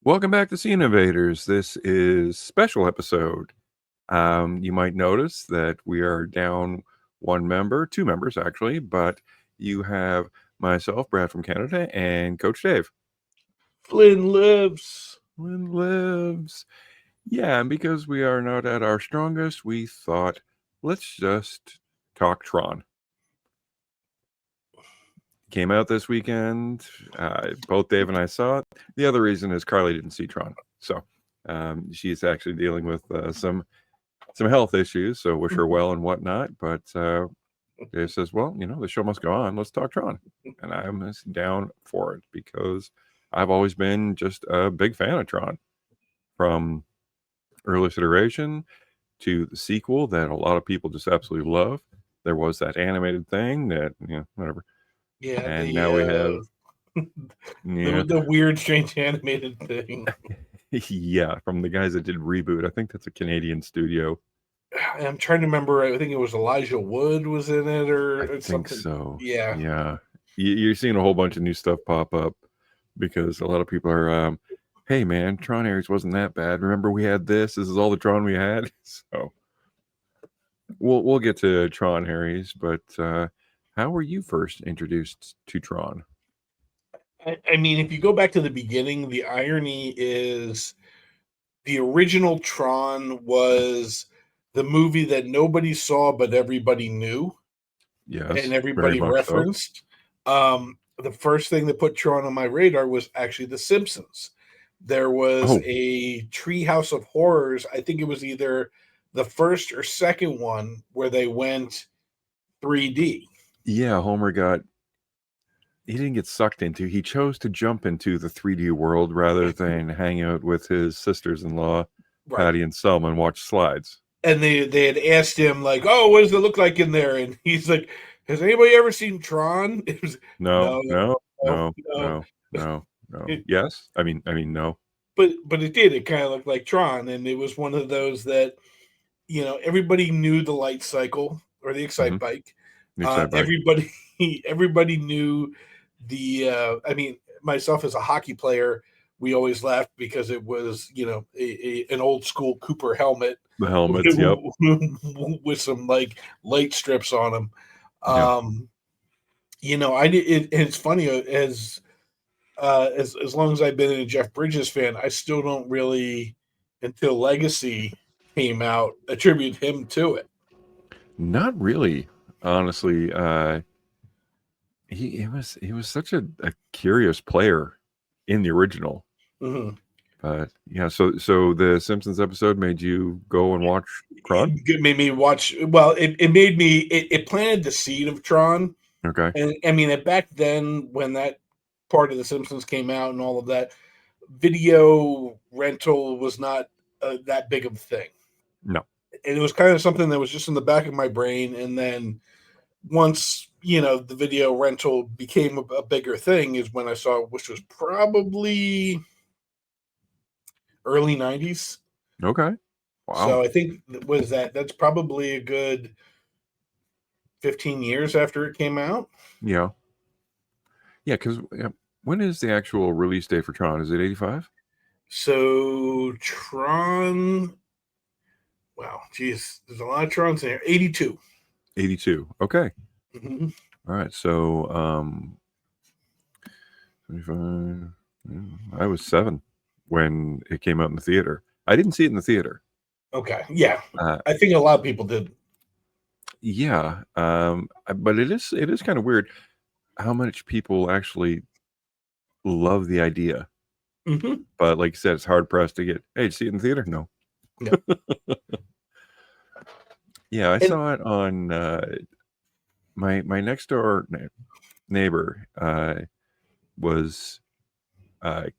Welcome back to Scene Invaders. This is special episode. You might notice that we are down one member, two members actually, but you have myself, Brad from Canada, and Coach Dave. Flynn lives. Flynn lives. Yeah, and because we are not at our strongest, we thought, let's just talk Tron. Came out this weekend. Both Dave and I saw it. The other reason is Carly didn't see Tron. So she's actually dealing with some health issues, so wish her well and whatnot. But Dave says, well, the show must go on. Let's talk Tron. And I'm just down for it because I've always been just a big fan of Tron. From earliest iteration to the sequel that a lot of people just absolutely love. There was that animated thing that, whatever. Yeah, And now we have the weird, strange animated thing. Yeah, from the guys that did Reboot. I think that's a Canadian studio. I'm trying to remember. I think it was Elijah Wood was in it, or I think something. so. Yeah. You're seeing a whole bunch of new stuff pop up because a lot of people are, hey man, Tron Ares wasn't that bad. Remember we had this. This is all the Tron we had. So we'll get to Tron Ares, but how were you first introduced to Tron? I mean, if you go back to the beginning, the irony is the original Tron was the movie that nobody saw but everybody knew. Yes, and everybody referenced. So. The first thing that put Tron on my radar was actually The Simpsons. There was a Treehouse of Horrors. I think it was either the first or second one where they went 3D. Yeah, he didn't get sucked into. He chose to jump into the 3D world rather than hang out with his sisters-in-law, Patty and Selma, and watch slides. And they had asked him, like, oh, what does it look like in there? And he's like, has anybody ever seen Tron? It was, no. Yes, I mean, no. But it did. It kind of looked like Tron, and it was one of those that, everybody knew the light cycle or the Excite Bike. Everybody knew the. I mean, myself as a hockey player, we always laughed because it was, an old school Cooper helmet. The helmets, yep, with some like light strips on them. It's funny as long as I've been a Jeff Bridges fan, I still don't really, until Legacy came out, attribute him to it. Not really, honestly. He was such a curious player in the original. Mm-hmm. But yeah, so the Simpsons episode made you go and watch Tron? It made me watch. Well, it made me. It planted the seed of Tron. Okay. And I mean, back then when that part of the Simpsons came out and all of that, video rental was not that big of a thing. No. And it was kind of something that was just in the back of my brain. And then once, the video rental became a bigger thing is when I saw it, which was probably early 90s. Okay. Wow. So I think that's probably a good 15 years after it came out. Yeah. Yeah, because when is the actual release date for Tron? Is it 85? So Tron, wow, geez, there's a lot of Trons in there. 82. 82. Okay. Mm-hmm. All right. So 25. I was 7 when it came out in the theater. I didn't see it in the theater. Okay. Yeah. I think a lot of people did. Yeah. But it is kind of weird how much people actually love the idea. Mm-hmm. But like you said, it's hard pressed to get, hey, did you see it in the theater? No. Yeah, I saw it on my next door neighbor was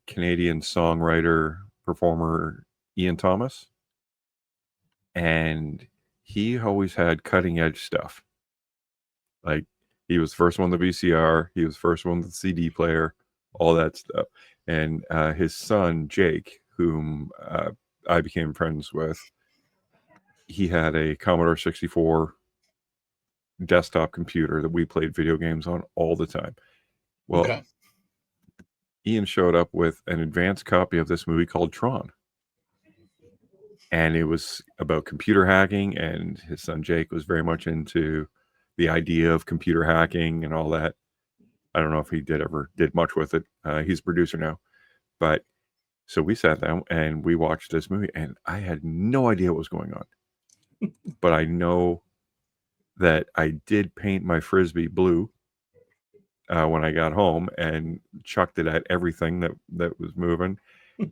Canadian songwriter, performer Ian Thomas. And he always had cutting edge stuff. Like he was the first one with the VCR, he was the first one with the CD player, all that stuff. And his son, Jake, whom I became friends with, he had a Commodore 64 desktop computer that we played video games on all the time. Well, Ian showed up with an advanced copy of this movie called Tron. And it was about computer hacking, and his son Jake was very much into the idea of computer hacking and all that. I don't know if he ever did much with it. He's a producer now. But so we sat down and we watched this movie, and I had no idea what was going on. But I know that I did paint my Frisbee blue when I got home and chucked it at everything that was moving.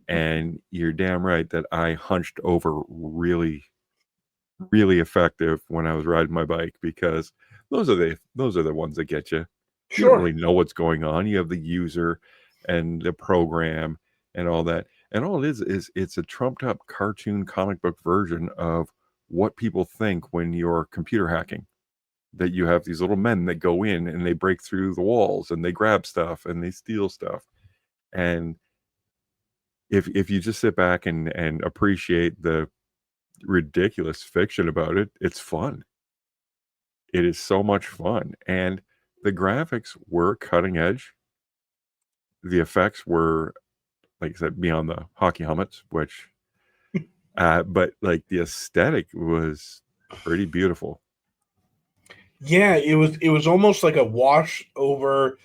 And you're damn right that I hunched over really, really effective when I was riding my bike, because those are the ones that get you. You don't Sure. really know what's going on. You have the user and the program and all that. And all it is it's a trumped up cartoon comic book version of what people think when you're computer hacking. That you have these little men that go in and they break through the walls and they grab stuff and they steal stuff. And if you just sit back and appreciate the ridiculous fiction about it, it's fun. It is so much fun. And the graphics were cutting edge. The effects were, like I said, beyond the hockey helmets, which but like the aesthetic was pretty beautiful. Yeah, it was almost like a wash over.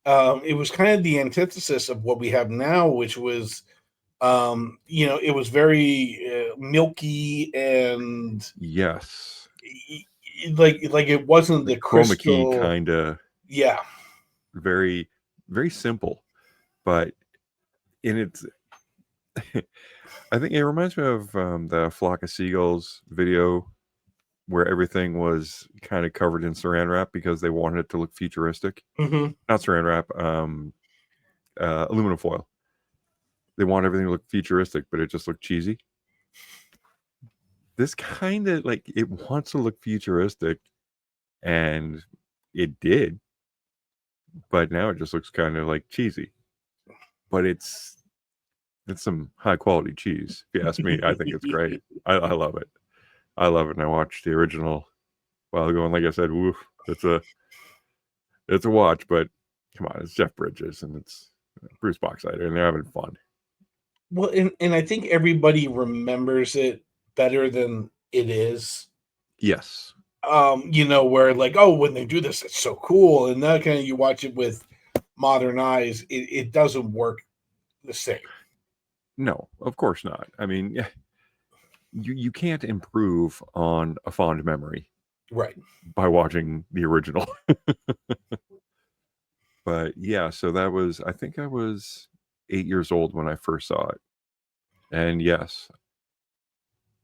It was kind of the antithesis of what we have now, which was, it was very milky and Yes. like it wasn't the Chroma key crystal. kind of, Yeah, very, very simple. But in its I think it reminds me of the Flock of Seagulls video where everything was kind of covered in saran wrap because they wanted it to look futuristic. mm-hmm. Not saran wrap, aluminum foil. They want everything to look futuristic, but it just looked cheesy. This kind of like, it wants to look futuristic, and it did, but now it just looks kind of like cheesy. But it's some high quality cheese, if you ask me. I think it's great. I love it. I love it. And I watched the original a while ago, and like I said, woof, it's a watch. But come on, it's Jeff Bridges and it's Bruce Boxleitner, and they're having fun. Well, and I think everybody remembers it better than it is. Yes. Where like, oh, when they do this, it's so cool, and then kind of you watch it with modern eyes, it doesn't work the same. No, of course not. I mean, you can't improve on a fond memory, Right, by watching the original. But yeah, so I think I was 8 years old when I first saw it. And yes,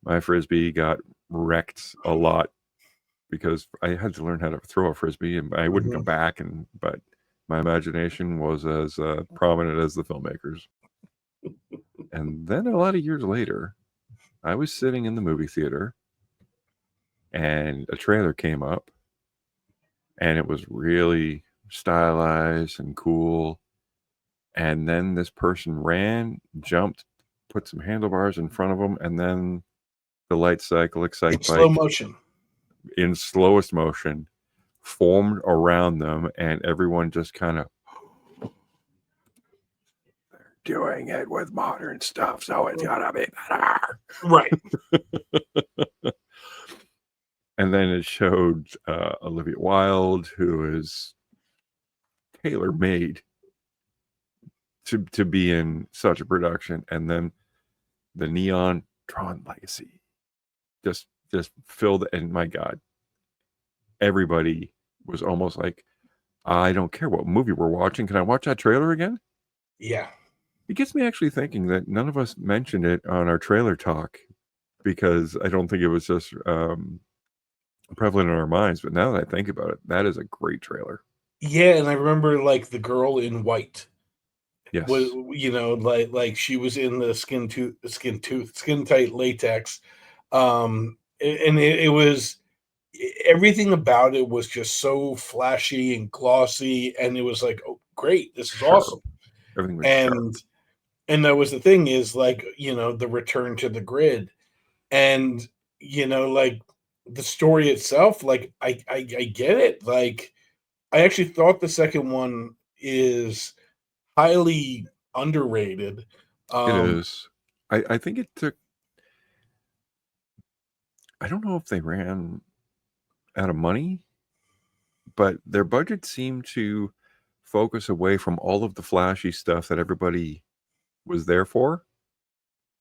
my Frisbee got wrecked a lot because I had to learn how to throw a Frisbee, and I wouldn't go back. But my imagination was as prominent as the filmmakers. And then a lot of years later, I was sitting in the movie theater and a trailer came up, and it was really stylized and cool. And then this person ran, jumped, put some handlebars in front of them, and then the light cycle excite slow bike motion. in slowest motion formed around them, and everyone just kind of, they're doing it with modern stuff, so it's gonna be better. Right. And then it showed Olivia Wilde, who is tailor made to be in such a production, and then the neon Tron Legacy just filled. And my God, everybody was almost like, I don't care what movie we're watching. Can I watch that trailer again? Yeah. It gets me actually thinking that none of us mentioned it on our trailer talk, because I don't think it was just prevalent in our minds. But now that I think about it, that is a great trailer. Yeah, and I remember like the girl in white. Yes. Was, like she was in the skin tight latex. And it was, everything about it was just so flashy and glossy, and it was like, oh great, this is Sharp. awesome. Everything was sharp. And that was the thing, is like, the return to the grid, and like the story itself, like I get it. Like I actually thought the second one is highly underrated. It is. I think it took. I don't know if they ran out of money, but their budget seemed to focus away from all of the flashy stuff that everybody was there for,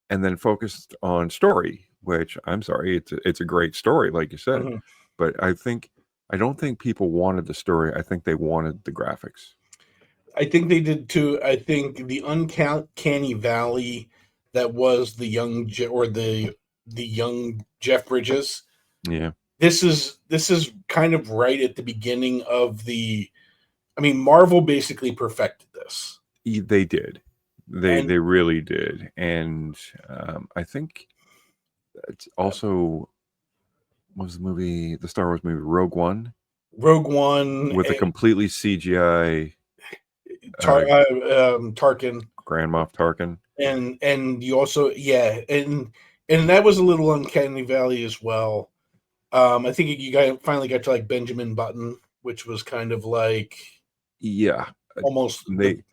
and then focused on story. Which I'm sorry, it's a great story, like you said, Mhm. but I don't think people wanted the story. I think they wanted the graphics. I think they did too. I think the uncanny valley that was the the young Jeff Bridges. Yeah, This is kind of right at the beginning of the. I mean, Marvel basically perfected this, they did. and They really did, and I think it's also was the Star Wars movie Rogue One Rogue One with a and completely CGI uh, Tarkin, Grand Moff Tarkin. and you also and that was a little uncanny valley as well. I think you guys finally got to like Benjamin Button, which was kind of like Yeah, almost they that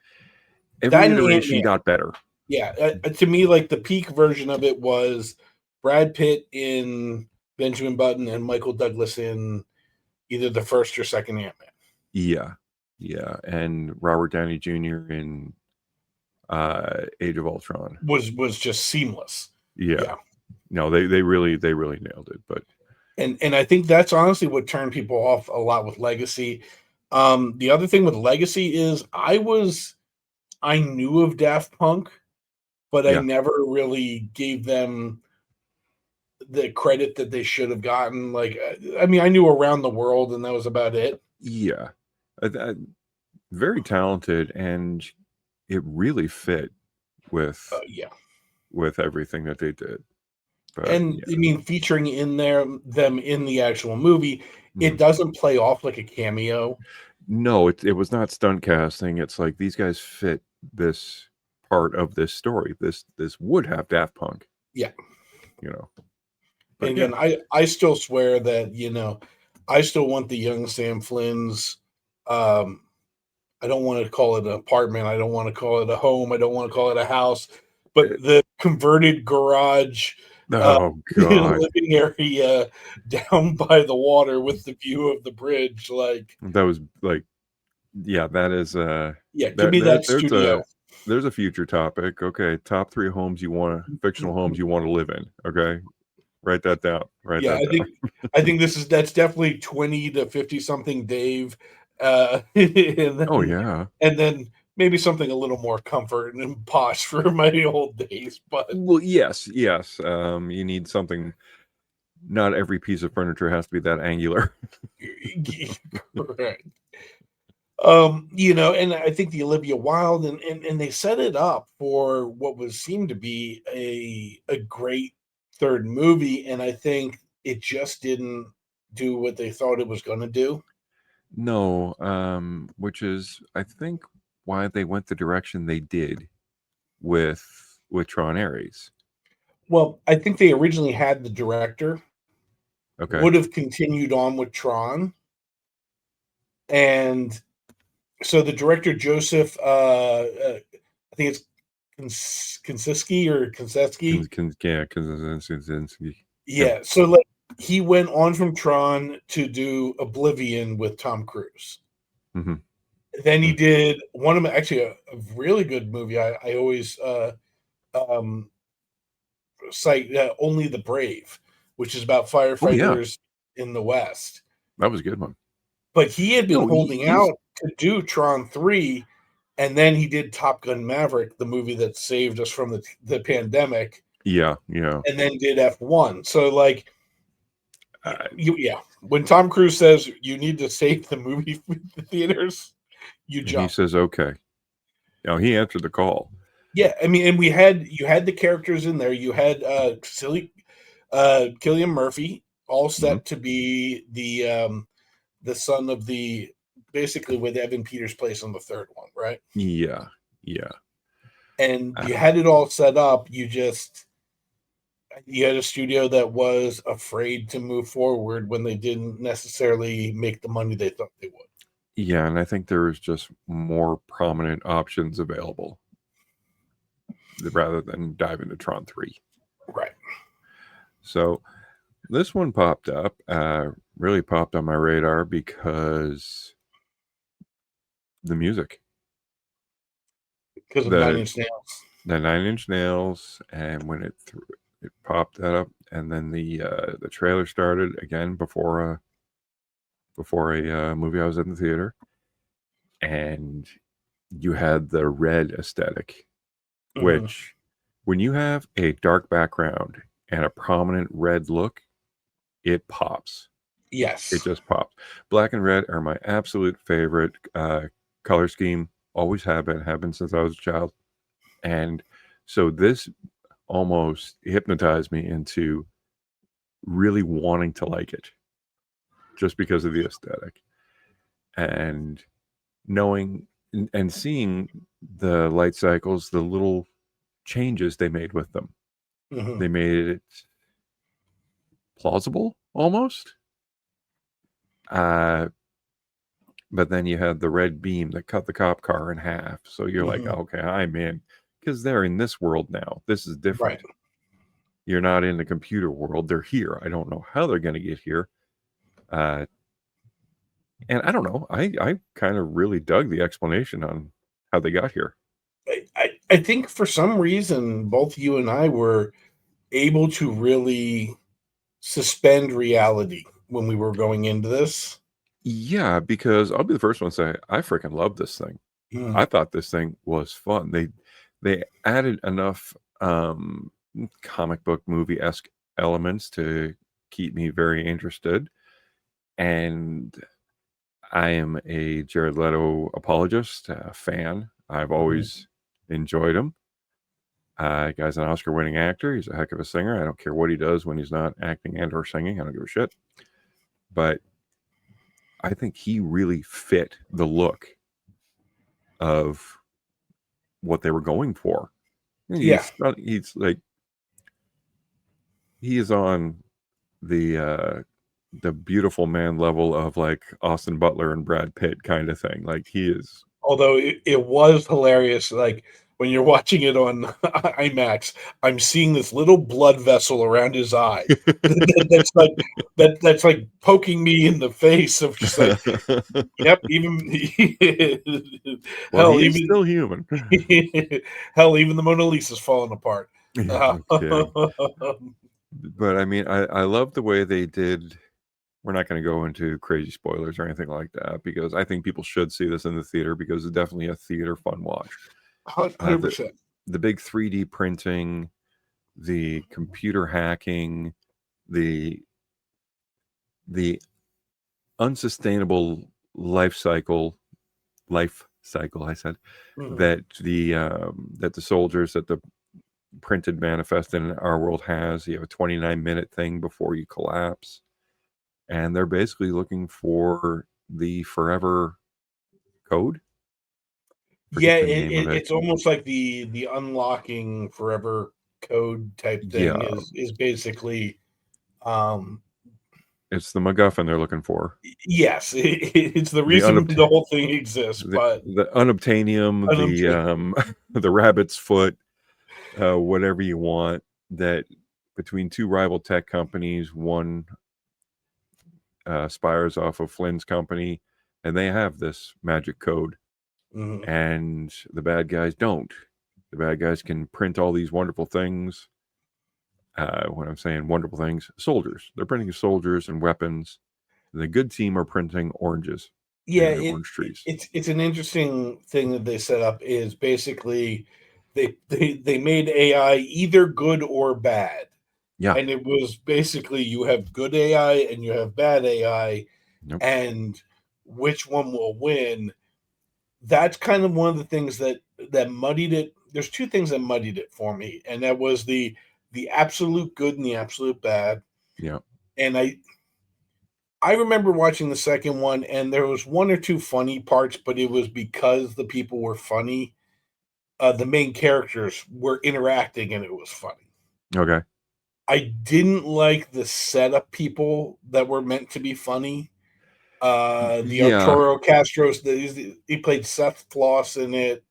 every and Ant iteration Man. got better. Yeah, to me, like the peak version of it was Brad Pitt in Benjamin Button and Michael Douglas in either the first or second Ant Man. Yeah, yeah, and Robert Downey Jr. in Age of Ultron. Was just seamless. Yeah, Yeah, no, they really nailed it. But and I think that's honestly what turned people off a lot with Legacy. The other thing with Legacy is I knew of Daft Punk, but I yeah, never really gave them the credit that they should have gotten. Like, I mean, I knew Around the World, and that was about it. yeah, very talented, and it really fit with Yeah, everything that they did. But and I yeah, mean, featuring in there them in the actual movie, mhm. it doesn't play off like a cameo. No, it was not stunt casting. It's like these guys fit this part of this story. This would have Daft Punk, Yeah, you know. and But yeah, again, I still swear that I still want the young Sam Flynn's. Um, I don't want to call it an apartment. I don't want to call it a home. I don't want to call it a house, but it, the converted garage oh God, living area down by the water with the view of the bridge. Like, that was like, yeah, that is yeah, give me that studio. there's a future topic. Okay, top 3 homes you want to fictional homes you want to live in. Okay, write that down. Write Yeah, that down. I think that's definitely 20 to 50 something Dave. Oh yeah. And then maybe something a little more comfort and posh for my old days. But Well, yes, yes. You need something. Not every piece of furniture has to be that angular. correct. And I think the Olivia Wilde and they set it up for what was seemed to be a great third movie, and I think it just didn't do what they thought it was going to do. No, which is I think why they went the direction they did with Tron Ares. Well, I think they originally had the director Okay. would have continued on with Tron, and so the director Joseph, I think it's Konsinski or Konseski. Yeah, yeah. Yeah, so like he went on from Tron to do Oblivion with Tom Cruise. Hmm. Then he did one of my actually a really good movie. I always um, cite Only the Brave, which is about Oh yeah, firefighters in the West. that was a good one. But he had been No, holding he's out to do Tron 3, and then he did Top Gun Maverick, the movie that saved us from the pandemic, yeah, yeah. and then did F1. So like Uh, when Tom Cruise says you need to save the movie theaters, you and he jump. says okay. Now he answered the call. Yeah, I mean, and you had the characters in there. You had Cillian Murphy, all Hmm. set to be the son of the basically with Evan Peters' place on the third one, right? Yeah, yeah. And you Uh, had it all set up. You had a studio that was afraid to move forward when they didn't necessarily make the money they thought they would. Yeah, and I think there was just more prominent options available rather than dive into Tron 3. Right. So this one popped up, really popped on my radar because the music, Because of Nine Inch Nails. the 9 Inch Nails, and when it popped that up, and then the trailer started again before a movie I was in the theater, and you had the red aesthetic, which when you have a dark background and a prominent red look, it pops. Yes. It just pops. Black and red are my absolute favorite color scheme. Always have been since I was a child. And so this almost hypnotized me into really wanting to like it just because of the aesthetic. And knowing and seeing the light cycles, the little changes they made with them. They made it plausible almost. But then you had the red beam that cut the cop car in half. So you're like, okay, I'm in. Because they're in this world now. This is different. Right. You're not in the computer world. They're here. I don't know how they're going to get here. And I don't know. I kind of really dug the explanation on how they got here. I think for some reason, both you and I were able to really suspend reality when we were going into this. Yeah, because I'll be the first one to say I freaking love this thing. I thought this thing was fun. They added enough comic book movie-esque elements to keep me very interested. And I am a Jared Leto apologist, fan. I've always enjoyed him. Guy's an Oscar-winning actor. He's a heck of a singer. I don't care what he does when he's not acting and or singing. I don't give a shit. But I think he really fit the look of what they were going for. He's like, he is on the beautiful man level of like Austin Butler and Brad Pitt kind of thing. Like he is. Although it was hilarious, like when you're watching it on IMAX, I'm seeing this little blood vessel around his eye. That's like poking me in the face of just like, yep, even well, he's still human. Hell, even the Mona Lisa's falling apart. Yeah, okay. But I mean, I love the way they did. We're not going to go into crazy spoilers or anything like that because I think people should see this in the theater because it's definitely a theater fun watch. 100%. The big 3D printing, the computer hacking, the unsustainable life cycle. I said that the soldiers that the printed manifest in our world has. You have a 29-minute thing before you collapse. And they're basically looking for the forever code. Yeah, it's almost like the unlocking forever code type thing is basically it's the MacGuffin they're looking for. Yes, it's the reason the whole thing exists, but the unobtainium, the rabbit's foot, whatever you want, that between two rival tech companies, one spires off of Flynn's company, and they have this magic code. And the bad guys don't. The bad guys can print all these wonderful things. When I'm saying wonderful things, soldiers. They're printing soldiers and weapons. The good team are printing oranges. Yeah, orange trees. It's an interesting thing that they set up is basically they made AI either good or bad. Yeah. And it was basically you have good AI and you have bad AI, and which one will win? That's kind of one of the things that muddied it. There's two things that muddied it for me, and that was the absolute good and the absolute bad. Yeah. And I remember watching the second one, and there was one or two funny parts, but it was because the people were funny. The main characters were interacting, and it was funny. Okay. I didn't like the setup people that were meant to be funny. The Yeah, Arturo Castros, he played Seth Floss in it,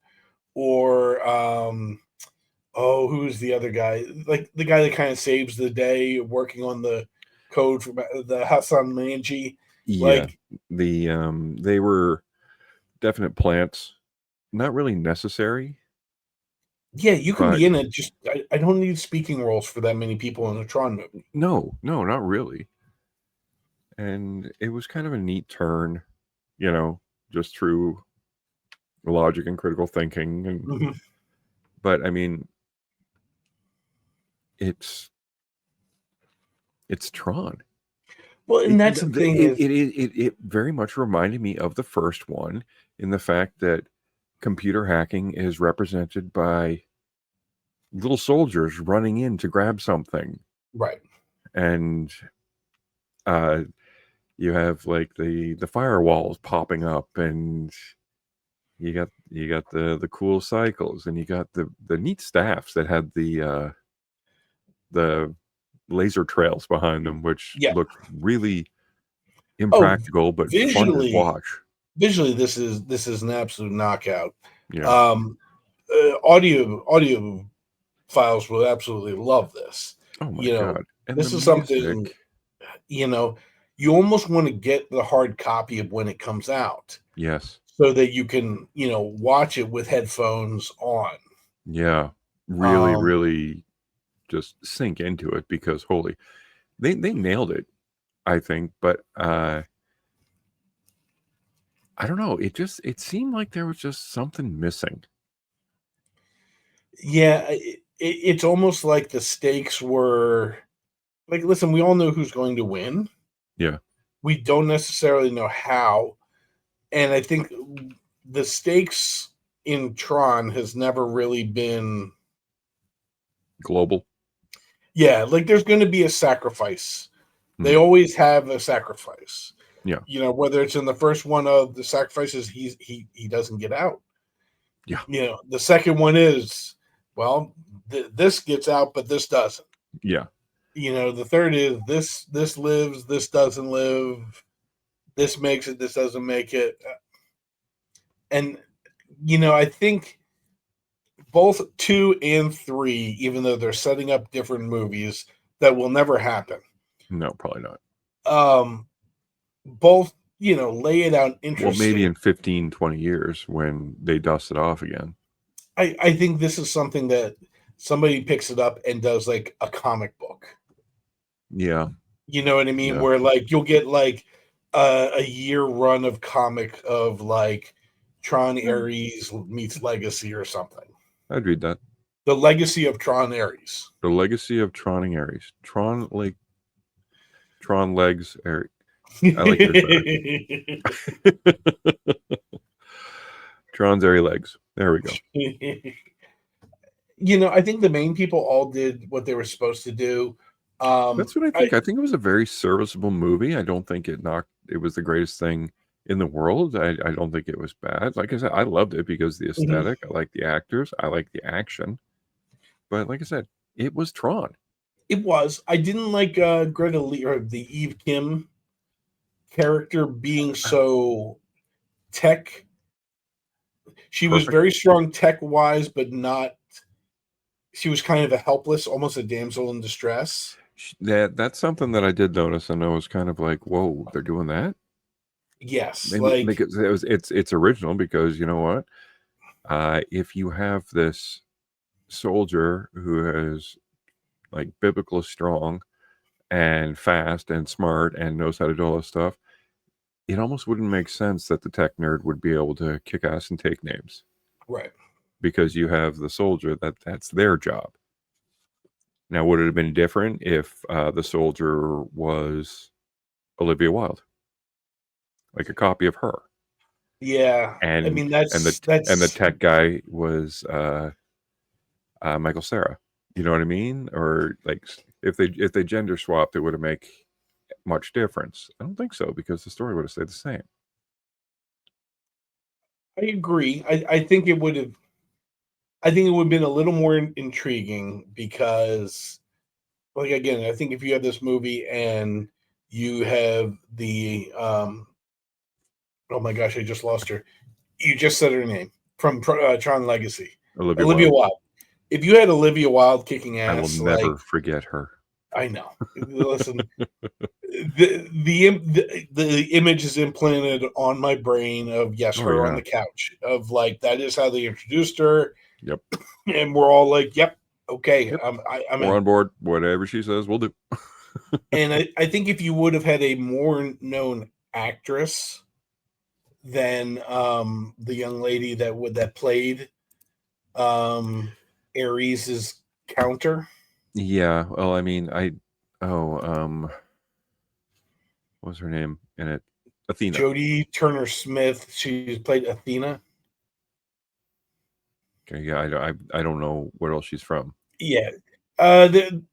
or oh, who's the other guy? Like the guy that kind of saves the day, working on the code for the Hassan Manji. yeah. Like, They were definite plants, not really necessary, yeah, you can but be in it. Just I don't need speaking roles for that many people in a Tron movie. no, not really. And it was kind of a neat turn, just through logic and critical thinking. And Mhm. but I mean, it's Tron. Well, and It, that's the thing it, is, it, it, it very much reminded me of the first one in the fact that computer hacking is represented by little soldiers running in to grab something. right. And uh, you have like the firewalls popping up, and you got the cool cycles, and you got the neat staffs that had the laser trails behind them, which Yeah. looked really Oh, impractical but fun to visually, watch. this is an absolute knockout. Yeah. Um, audio files will absolutely love this. Oh my You know, god. And the this is something, music. you know, you almost want to get the hard copy of when it comes out Yes. so that you can, watch it with headphones on. Yeah. Really, Um, really just sink into it because holy, they nailed it, I think. But I don't know. It seemed like there was just something missing. yeah, it's almost like the stakes were like, listen, we all know who's going to win. Yeah. We don't necessarily know how. And I think the stakes in Tron has never really been, Global. yeah, like there's going to be a sacrifice. They Hmm. always have a sacrifice. Yeah. Whether it's in the first one of the sacrifices, he doesn't get out. Yeah. The second one is, well, this gets out, but this doesn't. Yeah. The third is this lives, this doesn't live, this makes it, this doesn't make it. And I think both 2 and 3, even though they're setting up different movies that will never happen, No, probably not. um, both lay it out Well, maybe interesting. in 15, 20 years when they dust it off again. I think this is something that somebody picks it up and does like a comic book. Yeah. You know what I mean? Yeah. Where like you'll get like a year run of comic of like Tron Ares meets Legacy or something. I'd read that. The Legacy of Tron Ares. The Legacy of Tron Ares. Tron Legs Ares. I like yours better. Tron's Airy Legs. There we go. I think the main people all did what they were supposed to do. That's what I think. I think it was a very serviceable movie. I don't think it was the greatest thing in the world. I don't think it was bad. Like I said, I loved it because the Mhm. aesthetic, I like the actors, I like the action. But like I said, it was Tron. It was. I didn't like Greta Lee or the Eve Kim character being so tech. She was Perfect. very strong tech wise, but not. She was kind of a helpless, almost a damsel in distress. That's something that I did notice, and I was kind of like, "Whoa, they're doing that." Yes, Maybe like because it's original because you know what? If you have this soldier who is like biblical strong and fast and smart and knows how to do all this stuff, it almost wouldn't make sense that the tech nerd would be able to kick ass and take names right. because you have the soldier that's their job. Now, would it have been different if the soldier was Olivia Wilde, like a copy of her, Yeah, I and mean and that's the that's tech guy was Michael Sarah? You know what I mean? Or like if they gender swapped, it would have make much difference. I don't think so because the story would have stayed the same. I agree. I think it would have. I think it would have been a little more intriguing because, like again, I think if you have this movie and you have the Oh my gosh, I just lost her. You just said her name from Tron Legacy. Olivia Olivia Wilde. Wilde. If you had Olivia Wilde kicking I will ass, never forget her. I know. Listen, the image is implanted on my brain of her on the couch of like that is how they introduced her. Yep. And we're all like, yep, okay, Yep. I'm we're on board. Whatever she says, we'll do. And I think if you would have had a more known actress than the young lady that played Ares's counter. Yeah. Well, I mean, what was her name in it? Athena. Jodie Turner-Smith. She played Athena. Okay. Yeah. I don't know what else she's from. Yeah.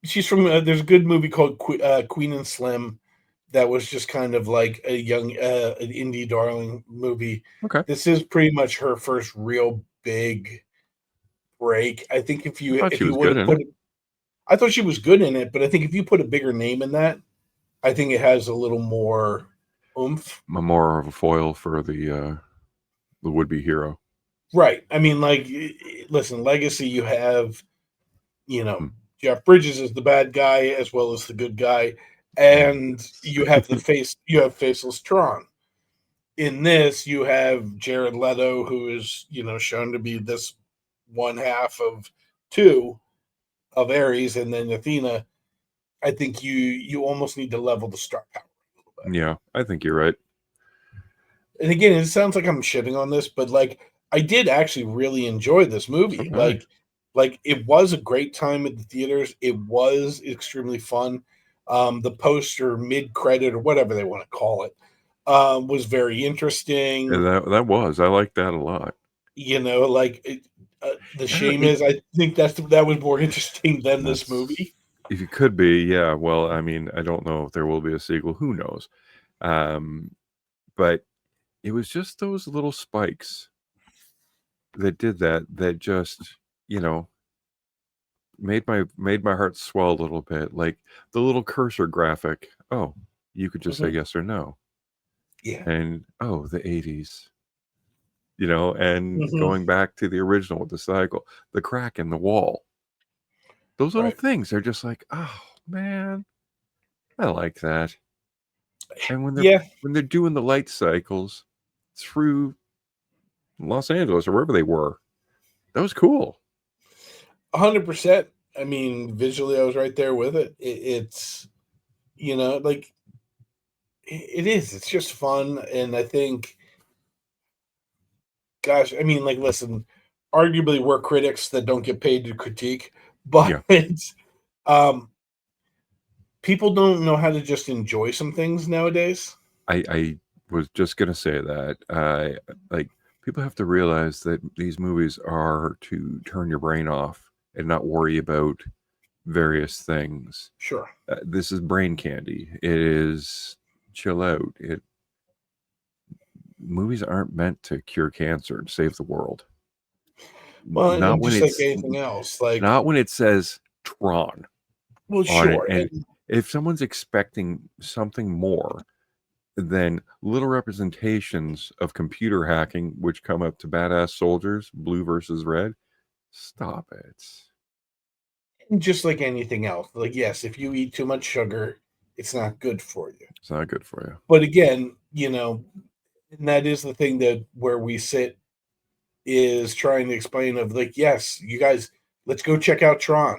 She's from. There's a good movie called Queen and Slim that was just kind of like a young an indie darling movie. Okay. This is pretty much her first real big break. I think if you would have put it, I thought she was good in it, but I think if you put a bigger name in that, I think it has a little more oomph. More of a foil for the would-be hero. Right. I mean, like, listen, Legacy, you have, Jeff Bridges is the bad guy as well as the good guy, and you have faceless Tron. In this, you have Jared Leto, who is, shown to be this one half of two of Ares, and then Athena. I think you almost need to level the star power a little bit. Yeah, I think you're right. And again, it sounds like I'm shitting on this, but like I did actually really enjoy this movie. Okay. Like it was a great time at the theaters. It was extremely fun. The poster mid-credit or whatever they want to call it was very interesting. And that was. I like that a lot. The shame is I think that was more interesting than this movie. If you could be, yeah. Well, I mean, I don't know if there will be a sequel. Who knows? But it was just those little spikes that did that just, made my heart swell a little bit. Like the little cursor graphic. Oh, you could just say yes or no. Yeah. And the 80s. And going back to the original with the cycle, the crack in the wall. Those little things, they're just like, oh man, I like that. And when they're doing the light cycles through Los Angeles or wherever they were, that was cool. 100%. I mean, visually, I was right there with it. It's, like it is. It's just fun, and I think, gosh, I mean, like, listen, arguably, we're critics that don't get paid to critique, but people don't know how to just enjoy some things nowadays. I was just gonna say that. Like people have to realize that these movies are to turn your brain off and not worry about various things. Sure. This is brain candy. It is chill out. Movies aren't meant to cure cancer and save the world. Well, not when it's like anything else. Like not when it says Tron. Well, sure. And if someone's expecting something more than little representations of computer hacking, which come up to badass soldiers, blue versus red, stop it. And just like anything else, like, yes, if you eat too much sugar, it's not good for you. It's not good for you. But again, and that is the thing that where we sit is trying to explain of like, yes, you guys, let's go check out Tron,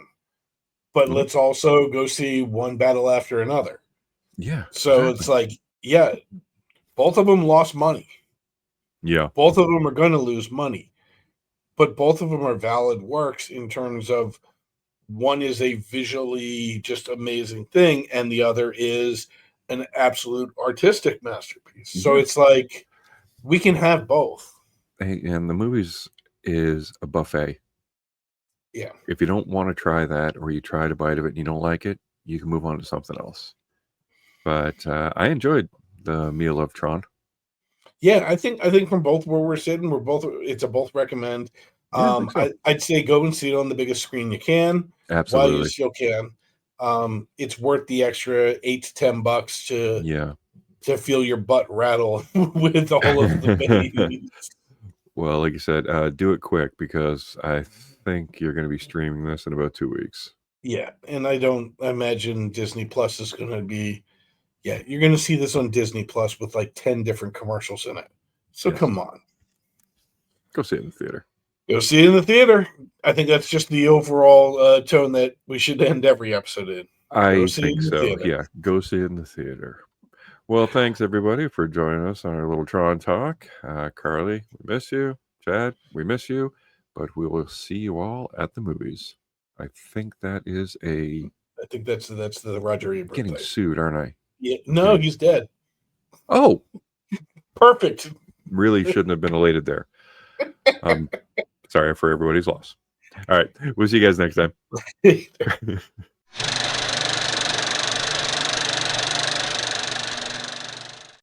but let's also go see one battle after another. Yeah. So It's like, yeah, both of them lost money. Yeah. Both of them are going to lose money, but both of them are valid works in terms of one is a visually just amazing thing, and the other is an absolute artistic masterpiece. So it's like we can have both. And the movies is a buffet. Yeah. If you don't want to try that, or you try a bite of it and you don't like it, you can move on to something else. But I enjoyed the meal of Tron. Yeah, I think from both where we're sitting, it's a both recommend. Yeah, so. I'd say go and see it on the biggest screen you can. Absolutely. While you still can. It's worth the extra $8 to $10 to to feel your butt rattle with all of the babies. Well, like you said, do it quick because I think you're going to be streaming this in about 2 weeks. Yeah, and I don't imagine Disney Plus is going to be. Yeah, you're going to see this on Disney Plus with like 10 different commercials in it. So Yes. come on. Go see it in the theater. Go see it in the theater. I think that's just the overall tone that we should end every episode in. I think so. Yeah, go see it in the theater. Well, thanks everybody for joining us on our little Tron talk. Carly, we miss you. Chad, we miss you. But we will see you all at the movies. I think that is a. I think that's the Roger Ebert Getting thing. sued, aren't I? Yeah, no, he's dead. Oh, perfect. Really shouldn't have been elated there. Sorry for everybody's loss. All right, we'll see you guys next time.